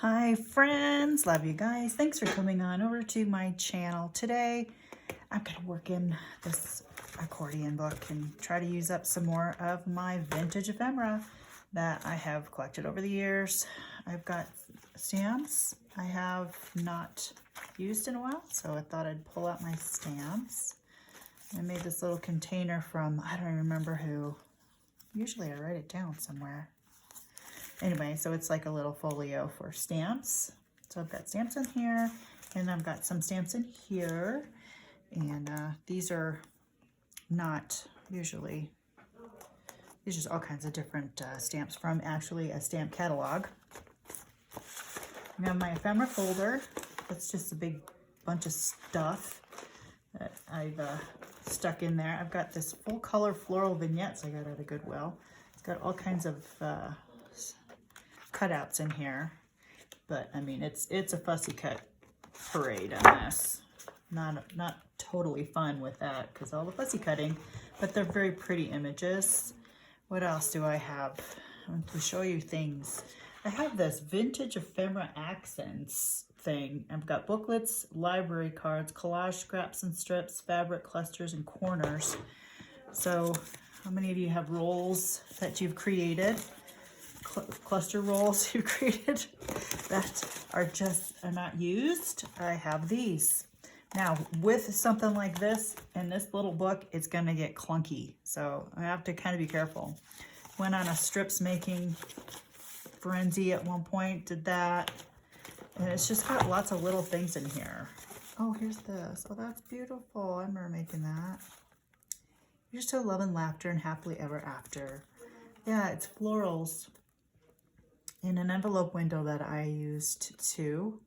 Hi friends, love you guys. Thanks for coming on over to my channel. Today I'm going to work in this accordion book and try to use up some more of my vintage ephemera that I have collected over the years. I've got stamps I have not used in a while, so I thought I'd pull out my stamps. I made this little container from, I don't remember who. Usually I write it down somewhere. Anyway, so it's like a little folio for stamps. So I've got stamps in here, and I've got some stamps in here. And these are not usually, these are just all kinds of different stamps from actually a stamp catalog. I have my ephemera folder. That's just a big bunch of stuff that I've stuck in there. I've got this full color floral vignettes I got at a Goodwill. It's got all kinds of cutouts in here, but I mean it's a fussy cut parade on this. Not totally fun with that because all the fussy cutting, but they're very pretty images. What else do I have? I want to show you things. I have this vintage ephemera accents thing. I've got booklets, library cards, collage scraps and strips, fabric clusters and corners. So how many of you have rolls that you've created? Cluster rolls you created that are not used? I have these. Now with something like this in this little book, it's gonna get clunky, so I have to kind of be careful. Went on a strips making frenzy at one point, did that, and it's just got lots of little things in here. Oh, here's this. Oh, that's beautiful. I remember making that. Here's to love and laughter and happily ever after. Yeah, it's florals in an envelope window that I used to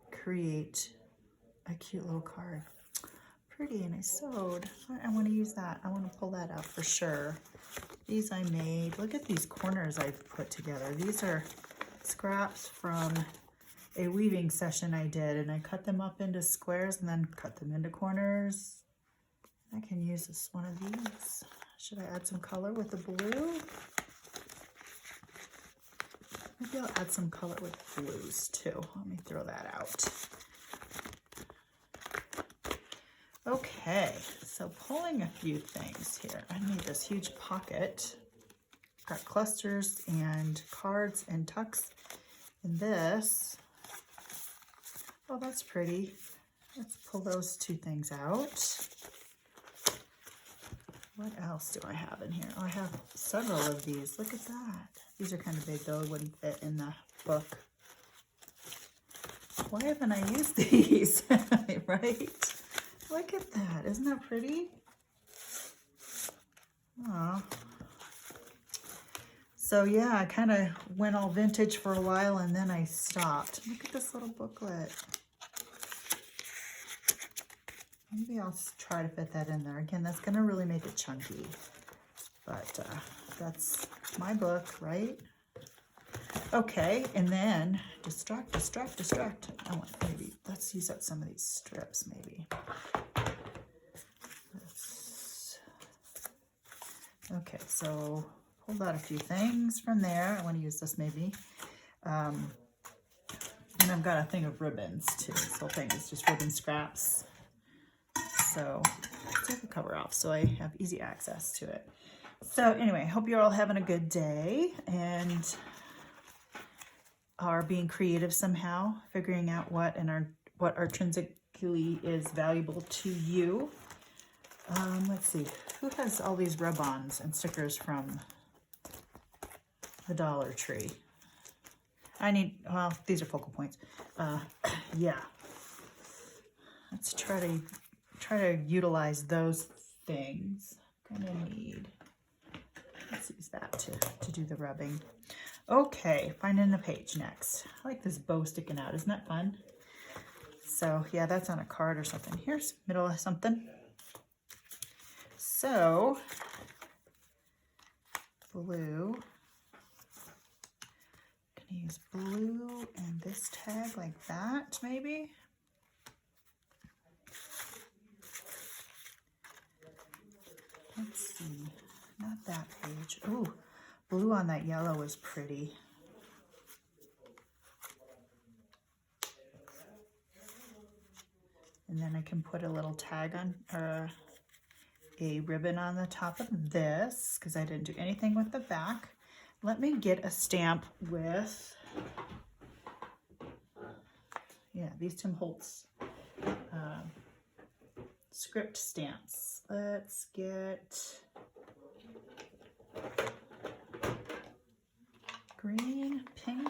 create a cute little card. Pretty, and I sewed. I want to use that. I want to pull that out for sure. These I made. Look at these corners I've put together. These are scraps from a weaving session I did, and I cut them up into squares and then cut them into corners. I can use this one of these. Should I add some color with the blue? Maybe I'll add some color with blues too. Let me throw that out. Okay, so pulling a few things here. I made this huge pocket. Got clusters and cards and tucks in this. Oh, that's pretty. Let's pull those two things out. What else do I have in here? Oh, I have several of these. Look at that. These are kind of big though. It wouldn't fit in the book. Why haven't I used these? Right? Look at that. Isn't that pretty? Oh. So yeah, I kind of went all vintage for a while and then I stopped. Look at this little booklet. Maybe I'll try to fit that in there. Again, that's going to really make it chunky. But that's my book, right? Okay, and then distract. I want maybe, let's use up some of these strips maybe. Okay, so pulled out a few things from there. I want to use this maybe. And I've got a thing of ribbons too. This whole thing is just ribbon scraps. So let's take the cover off so I have easy access to it. So anyway, hope you're all having a good day and are being creative somehow, figuring out what intrinsically is valuable to you. Let's see, who has all these rub-ons and stickers from the Dollar Tree? Well, these are focal points. Yeah. Let's try to utilize those things. Gonna need, let's use that to do the rubbing. Okay, finding the page next. I like this bow sticking out, isn't that fun? So yeah, that's on a card or something. Here's middle of something. So blue. Gonna use blue and this tag like that, maybe. Let's see, not that page. Ooh, blue on that yellow is pretty. And then I can put a little tag on, or a ribbon on the top of this, because I didn't do anything with the back. Let me get a stamp with, yeah, these Tim Holtz script stamps. Let's get green, pink.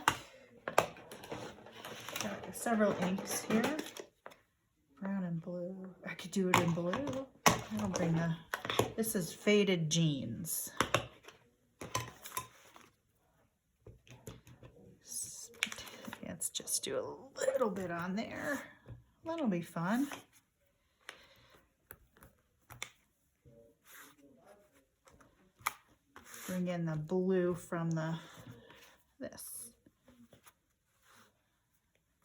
Got several inks here. Brown and blue. I could do it in blue. I'll bring the, this is Faded Jeans. Let's just do a little bit on there. That'll be fun. Bring in the blue from this.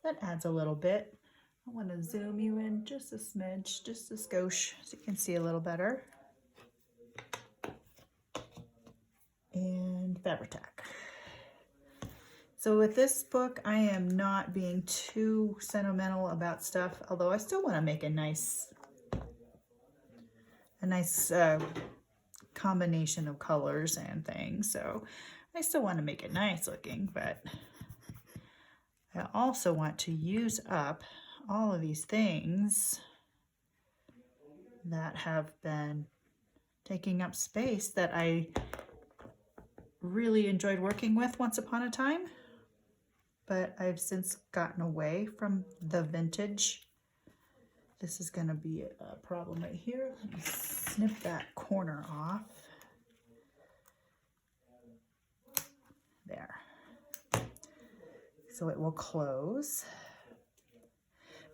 That adds a little bit. I want to zoom you in just a smidge, just a skosh, so you can see a little better. And Fabri-Tac. So with this book, I am not being too sentimental about stuff, although I still want to make a nice combination of colors and things. So I still want to make it nice looking, but I also want to use up all of these things that have been taking up space that I really enjoyed working with once upon a time, but I've since gotten away from the vintage. This is going to be a problem right here. Let me snip that corner off. There. So it will close.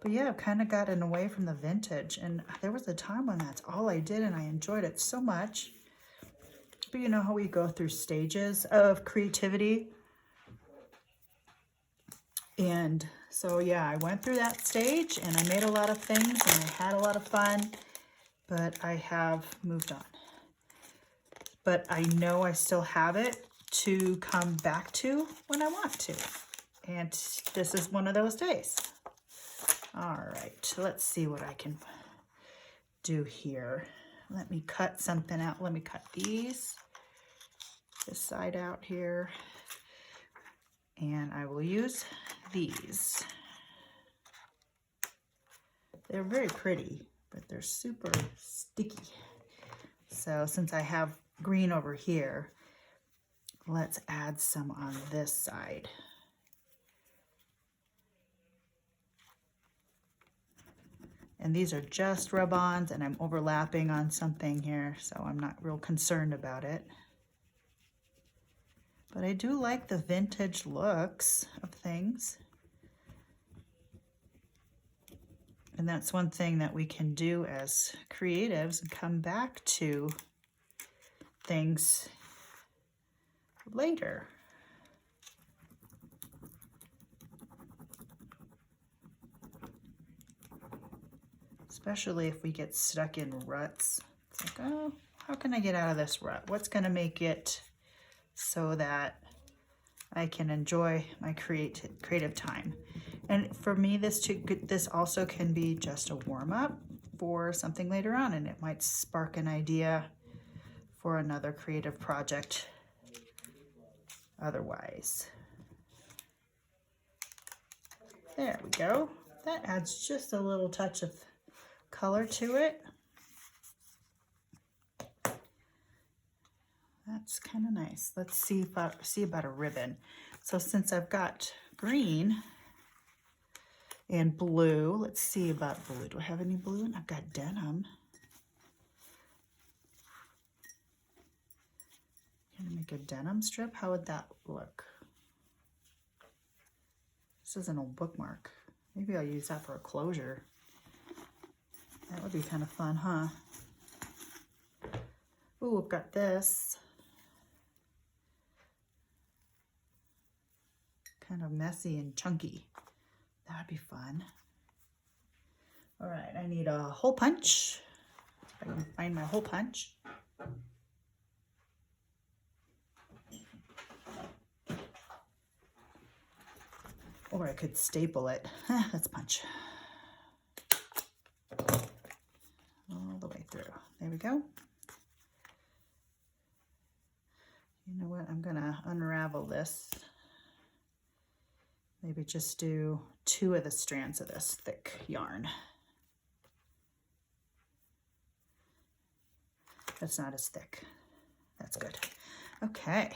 But yeah, I've kind of gotten away from the vintage, and there was a time when that's all I did and I enjoyed it so much. But you know how we go through stages of creativity. And so yeah, I went through that stage and I made a lot of things and I had a lot of fun, but I have moved on. But I know I still have it to come back to when I want to. And this is one of those days. All right, let's see what I can do here. Let me cut something out. Let me cut this side out here. And I will use these. They're very pretty, but they're super sticky. So since I have green over here, let's add some on this side. And these are just rub-ons, and I'm overlapping on something here, so I'm not real concerned about it. But I do like the vintage looks of things. And that's one thing that we can do as creatives, and come back to things later. Especially if we get stuck in ruts. It's like, oh, how can I get out of this rut? What's going to make it so that I can enjoy my creative time? And for me, this also can be just a warm-up for something later on, and it might spark an idea for another creative project otherwise. There we go. That adds just a little touch of color to it. That's kind of nice. Let's see about a ribbon. So since I've got green and blue, let's see about blue. Do I have any blue? And I've got denim. Can I make a denim strip? How would that look? This is an old bookmark. Maybe I'll use that for a closure. That would be kind of fun, huh? Ooh, I've got this. Kind of messy and chunky. That would be fun. All right, I need a hole punch. If I can find my hole punch. Or I could staple it. Let's punch. There we go. You know what? I'm gonna unravel this. Maybe just do 2 of the strands of this thick yarn. That's not as thick. That's good. Okay.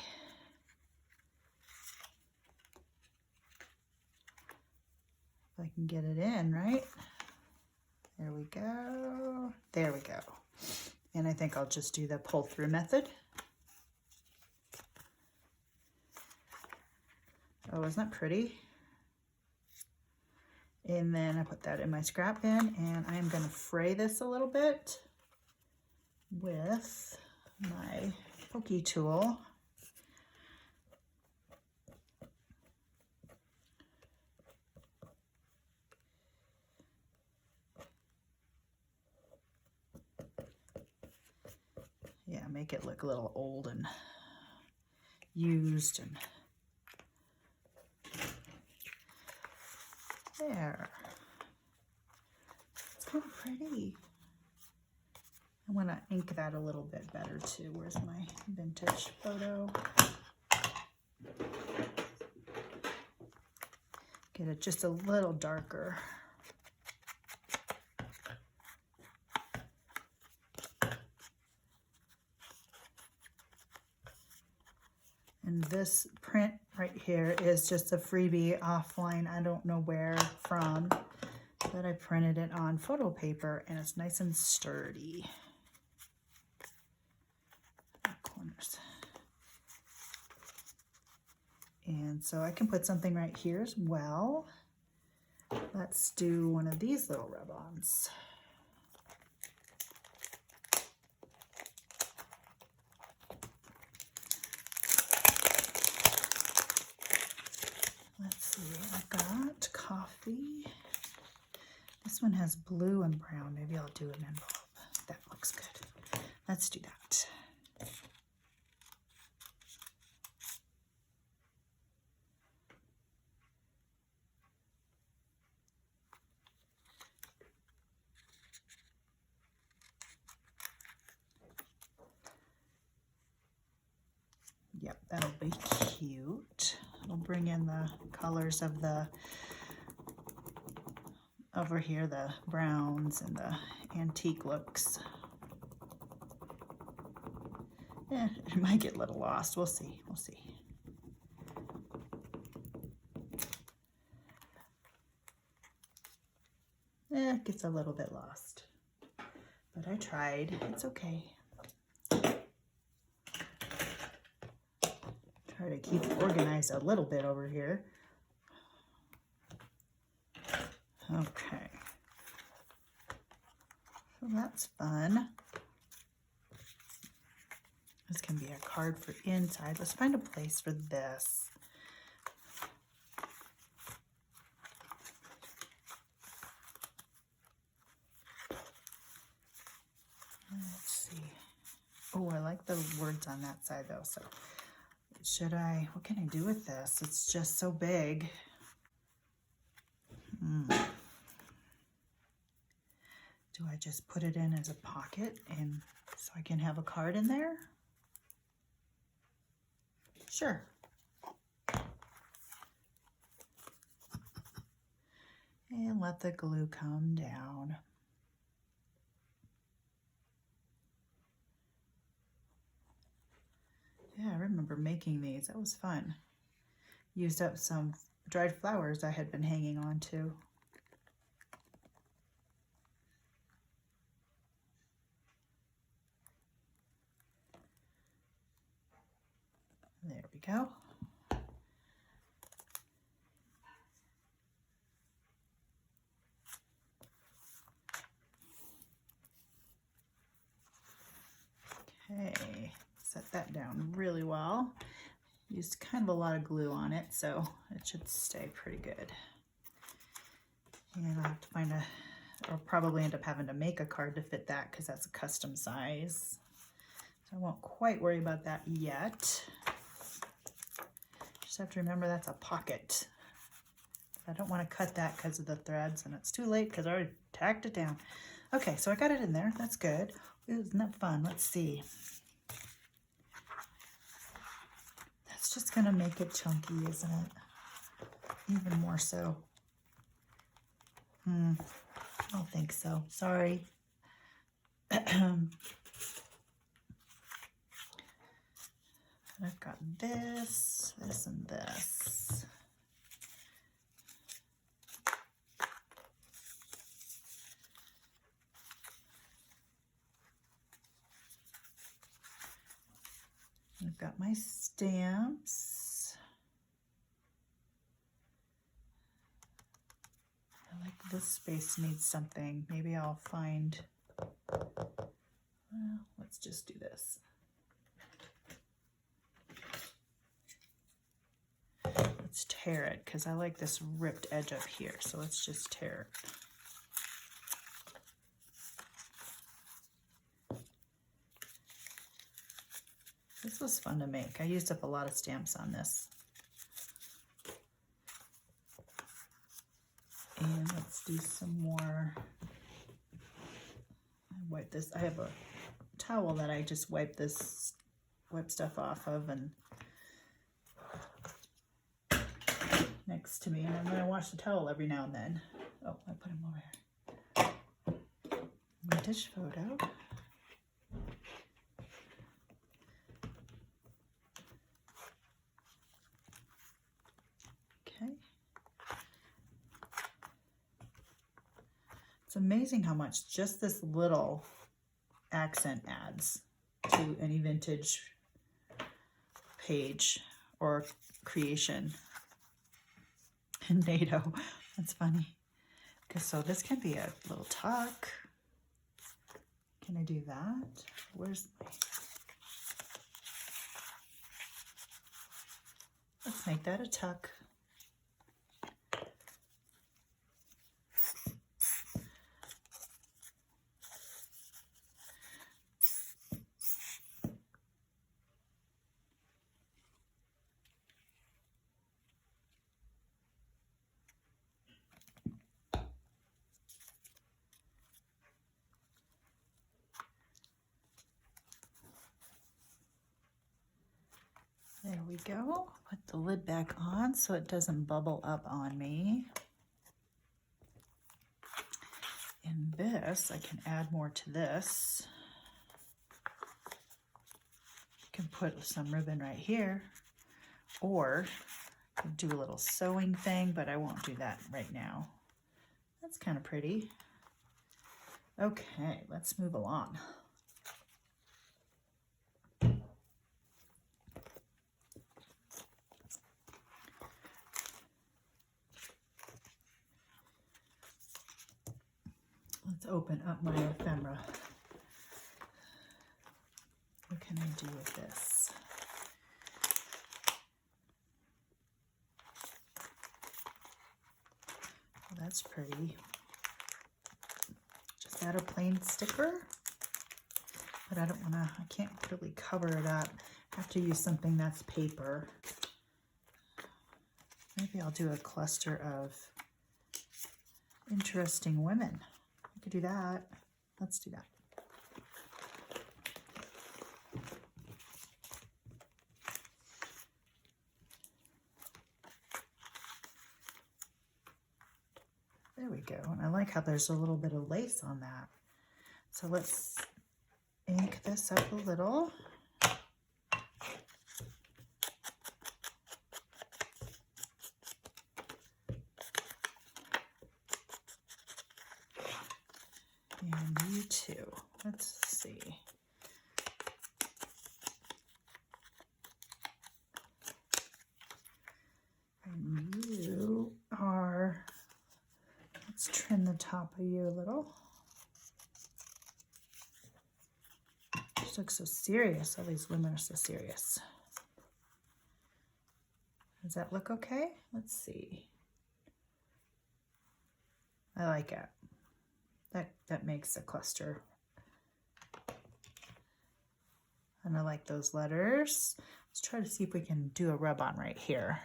If I can get it in, right? There we go. There we go. And I think I'll just do the pull through method. Oh, isn't that pretty? And then I put that in my scrap bin, and I am going to fray this a little bit with my pokey tool. Yeah, make it look a little old and used, and there. It's kind of pretty. I want to ink that a little bit better too. Where's my vintage photo? Get it just a little darker. And this print right here is just a freebie offline. I don't know where from, but I printed it on photo paper, and it's nice and sturdy. Corners. And so I can put something right here as well. Let's do one of these little rub-ons. Let's see, I've got coffee. This one has blue and brown. Maybe I'll do an envelope. That looks good. Let's do that. Yep, that'll be cute. It'll bring in the colors of the, over here, the browns and the antique looks. Yeah, it might get a little lost. We'll see. We'll see. It gets a little bit lost. But I tried. It's okay. Try to keep it organized a little bit over here. Okay. So that's fun. This can be a card for inside. Let's find a place for this. Let's see. Oh, I like the words on that side though. So should I, what can I do with this? It's just so big. Do I just put it in as a pocket and so I can have a card in there? Sure. And let the glue come down. Yeah, I remember making these. That was fun. Used up some dried flowers I had been hanging on to. There we go. Okay, set that down really well. Used kind of a lot of glue on it, so it should stay pretty good. And I'll have to find a, I'll probably end up having to make a card to fit that because that's a custom size. So I won't quite worry about that yet. Just have to remember that's a pocket. I don't want to cut that because of the threads, and it's too late because I already tacked it down. Okay, so I got it in there. That's good. Isn't that fun? Let's see. That's just gonna make it chunky, isn't it? Even more so. I don't think so. Sorry. I've got this, this, and this. I've got my stamps. I like this space needs something. Maybe I'll find, well, let's just do this. Let's tear it because I like this ripped edge up here. So let's just tear it. This was fun to make. I used up a lot of stamps on this. And let's do some more. Wipe this. I have a towel that I just wipe stuff off of and next to me. And I'm going to wash the towel every now and then. Oh, I put him over here. My dish photo. It's amazing how much just this little accent adds to any vintage page or creation in NATO. That's funny. Because so this can be a little tuck. Can I do that? Where's my... Let's make that a tuck. There we go. Put the lid back on so it doesn't bubble up on me. In this, I can add more to this. I can put some ribbon right here, or I could do a little sewing thing, but I won't do that right now. That's kind of pretty. Okay, let's move along. Let's open up my ephemera. What can I do with this? Well, that's pretty. Just add a plain sticker, but I don't want to, I can't really cover it up. I have to use something that's paper. Maybe I'll do a cluster of interesting women. I could do that. Let's do that. There we go. And I like how there's a little bit of lace on that. So let's ink this up a little. And you too. Let's see. And you are, let's trim the top of you a little. She looks so serious. All these women are so serious. Does that look okay? Let's see. I like it. That makes a cluster. And I like those letters. Let's try to see if we can do a rub-on right here.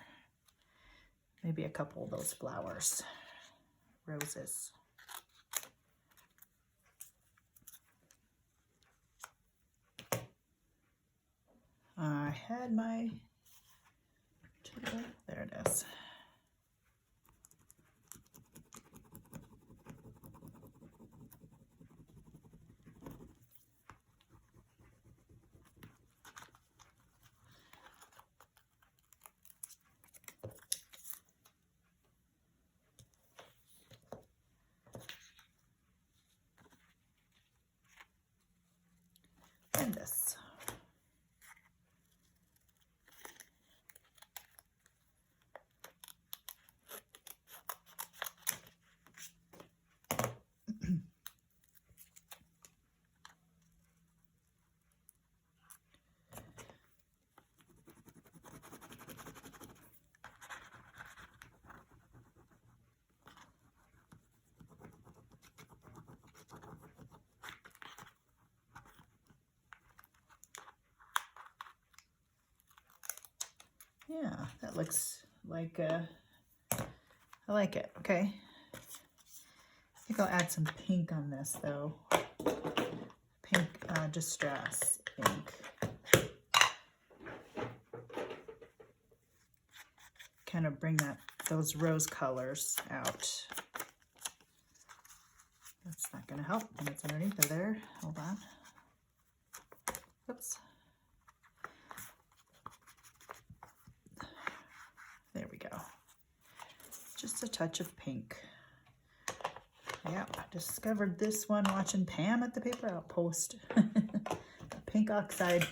Maybe a couple of those flowers, roses. I had my tool. There it is. And this. Yeah, that looks like, I like it. Okay. I think I'll add some pink on this though. Pink Distress ink. Kind of bring those rose colors out. That's not going to help when it's underneath there. Hold on. Oops. There we go. Just a touch of pink. Yeah, I discovered this one watching Pam at the Paper Outpost. The pink oxide,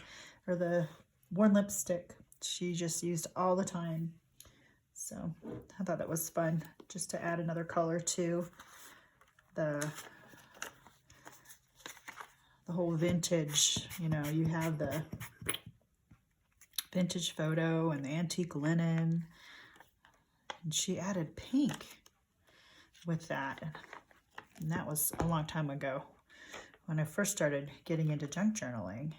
or the worn lipstick, she just used all the time. So I thought that was fun, just to add another color to the whole vintage. You know, you have the vintage photo and the antique linen, and she added pink with that. And that was a long time ago when I first started getting into junk journaling.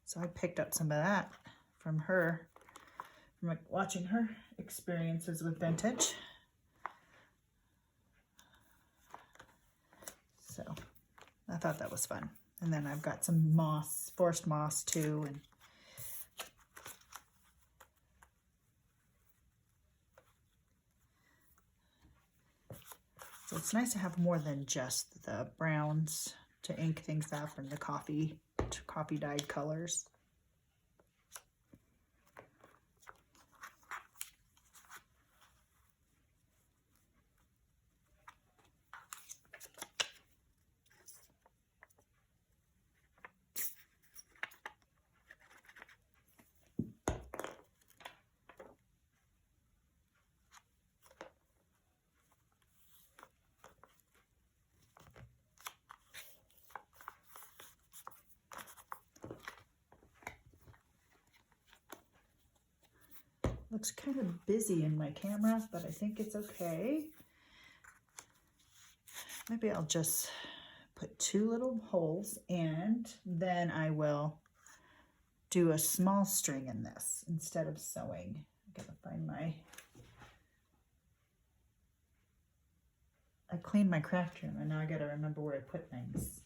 So I picked up some of that from her, from watching her experiences with vintage. So I thought that was fun. And then I've got some moss, forest moss too. And so it's nice to have more than just the browns to ink things up, and the coffee dyed colors. Looks kind of busy in my camera, but I think it's okay. Maybe I'll just put 2 little holes, and then I will do a small string in this instead of sewing. I gotta find I cleaned my craft room, and now I gotta remember where I put things.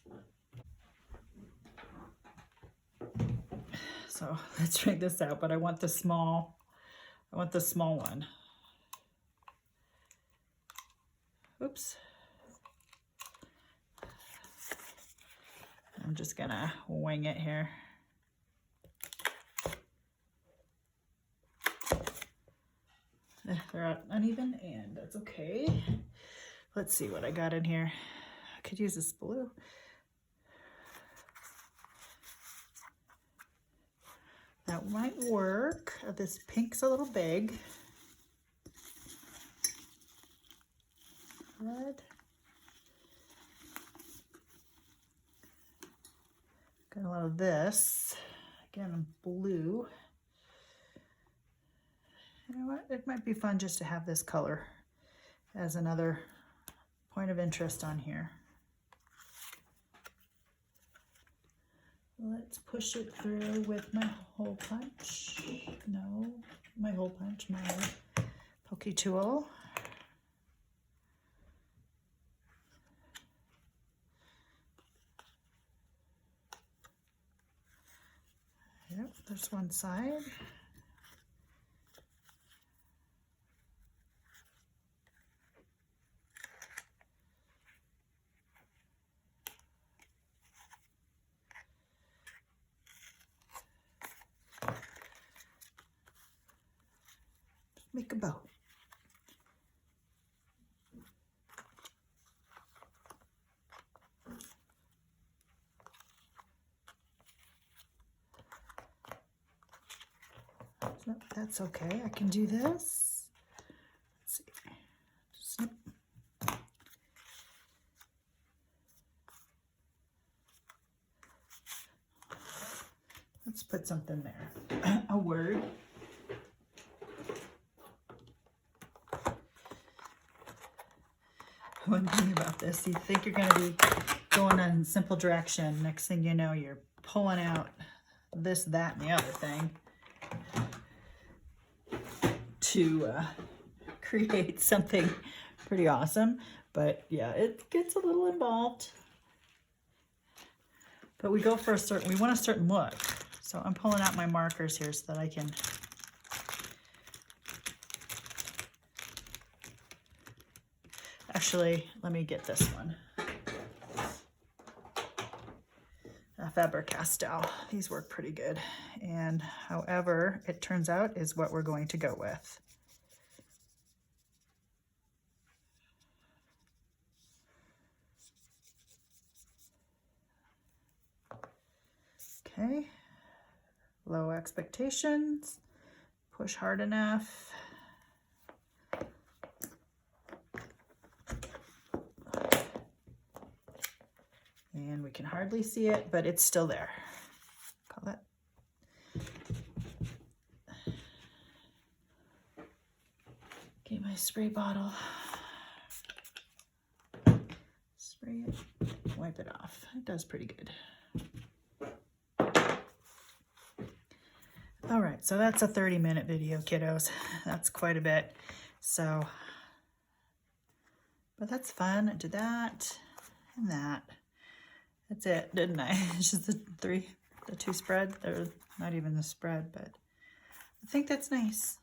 So let's try this out, but I want the small one. Oops. I'm just gonna wing it here. They're uneven, and that's okay. Let's see what I got in here. I could use this blue. That might work. This pink's a little big. Red. Got a lot of this. Again, blue. You know what? It might be fun just to have this color as another point of interest on here. Let's push it through with my hole punch. No, my hole punch, my pokey tool. Yep. There's one side. Make a bow. Nope, that's okay. I can do this. Let's see. Snip. Let's put something there. A word. One thing about this, you think you're going to be going in simple direction. Next thing you know, you're pulling out this, that, and the other thing to create something pretty awesome. But yeah, it gets a little involved. But we go for we want a certain look. So I'm pulling out my markers here so that I can actually, let me get this one. Faber-Castell. These work pretty good. And however it turns out is what we're going to go with. Okay. Low expectations. Push hard enough. And we can hardly see it, but it's still there. Call that. Okay, my spray bottle. Spray it, wipe it off. It does pretty good. All right, so that's a 30-minute video, kiddos. That's quite a bit. So, but that's fun. I did that and that. That's it, didn't I? It's just the two spread. They're not even the spread, but I think that's nice.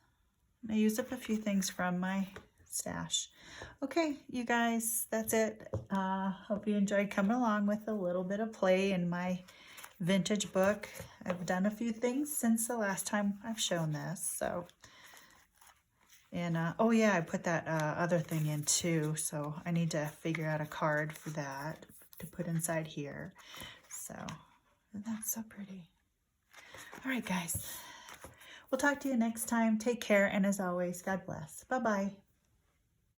I used up a few things from my stash. Okay, you guys, that's it. Hope you enjoyed coming along with a little bit of play in my vintage book. I've done a few things since the last time I've shown this. So, and oh yeah, I put that other thing in too. So I need to figure out a card for that to put inside here. So that's so pretty. All right, guys. We'll talk to you next time. Take care. And as always, God bless. Bye-bye.